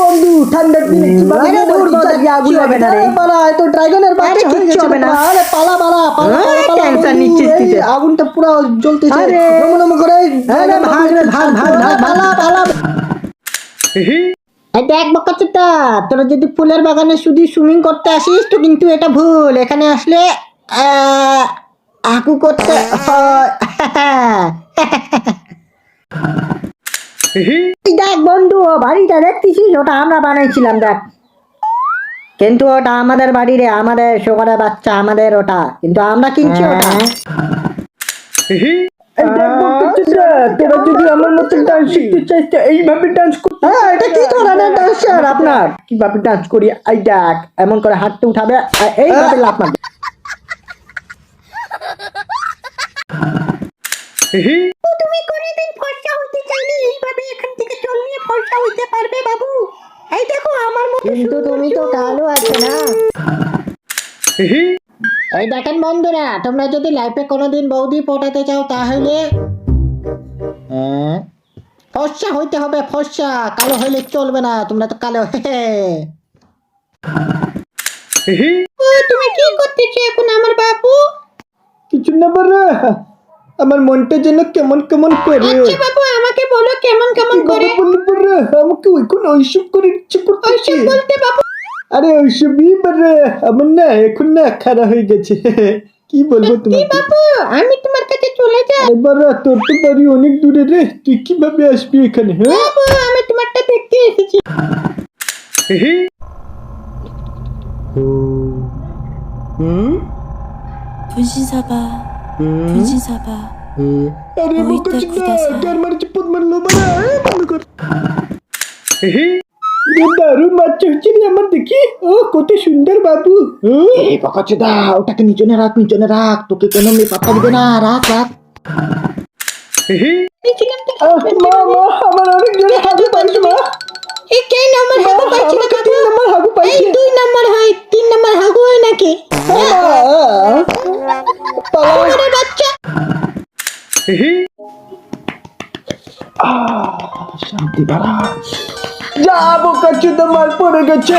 বন্ধু ঠান্ডার দিনে কিভাবে হবে না রে পালা তো ড্রাগনের বাচ্চা হয়ে গেছে হবে না আরে পালা পালা পালা পালা টেনশন নিচ্ছিস তুই আগুনটা পুরো জ্বলতেছে নম নম করে আরে ভাগ রে ভাগ ভাগ পালা পালা এই দেখ বকাচোদা তোরা যদি ফুলের বাগানে শুধু সুইমিং করতে আসিস তো কিন্তু এটা ভুল এখানে আসলে আকু করতে হয় দেখ বন্ধু বাড়িটা দেখতেছিস ওটা আমরা বানাইছিলাম দেখ কিন্তু ওটা আমাদের বাড়ি রে আমাদের শোকরের বাচ্চা আমাদের ওটা কিন্তু আমরা কিনছি ওটা তোরা যদি আমার মতো ডান্স শিখতে চাইছ এইভাবে ডান্স করতে এটা কি ধরনের ডান্স স্যার আপনার কিভাবে ডান্স করি এই দেখ এমন করে হাতটা উঠাবে এইভাবে লাফ মারবে তুমি কোনদিন ফর্সা হতে চাইলে এইভাবে এখান থেকে চল নিয়ে ফর্সা হতে পারবে বাবু এই দেখো আমার মতো কিন্তু তুমি তো কালো আছো না এই দেখেন বন্ধুরা তোমরা যদি লাইফে কোনোদিন বৌদি পটাতে চাও তাহলে ফর্সা হইতে হবে ফর্সা কালো হইলে চলবে না তোমরা তো কালো তুমি কি করতেছো এখন আমার বাবু কিছু না বড় আমার মনটা যেন কেমন কেমন করে আচ্ছা বাবু আমাকে বলো কেমন কেমন করে আমাকে ওইখানে ওইসব করে ইচ্ছে করতেছে ওইসব বলতে বাবু আরে ওইসবই বড় আমার না এখন না খারাপ হয়ে গেছে কি বলবো তোমাকে বাবু আমি তোমার কাছে চলে যাই এবার তোর তো বাড়ি অনেক দূরে রে তুই কিভাবে আসবি এখানে বাবু আমি তোমারটা দেখতে এসেছি 분신사바 분신사바 আরে বকচুদা ডার মারছে পদ মারলো বাড়া বন্ধ কর দারু মাছ চিনি আমার দেখি ও কত সুন্দর বাবু এই বকচুদা ওটাকে নিচনে রাখ তোকে কেন মে পাতা দিবে না রাখ রাখ মা আমার অনেক জোরে হাগু পাইছে মা এই কে নাম্বার হাগু পাইছে না কাকু নাম্বার হাগু পাইছে এই 2 নাম্বার হয় 3 নাম্বার হাগু হয় নাকি পালা বাচ্চা শান্তি বাড়া যাবো কাছে তোমার পড়ে গেছে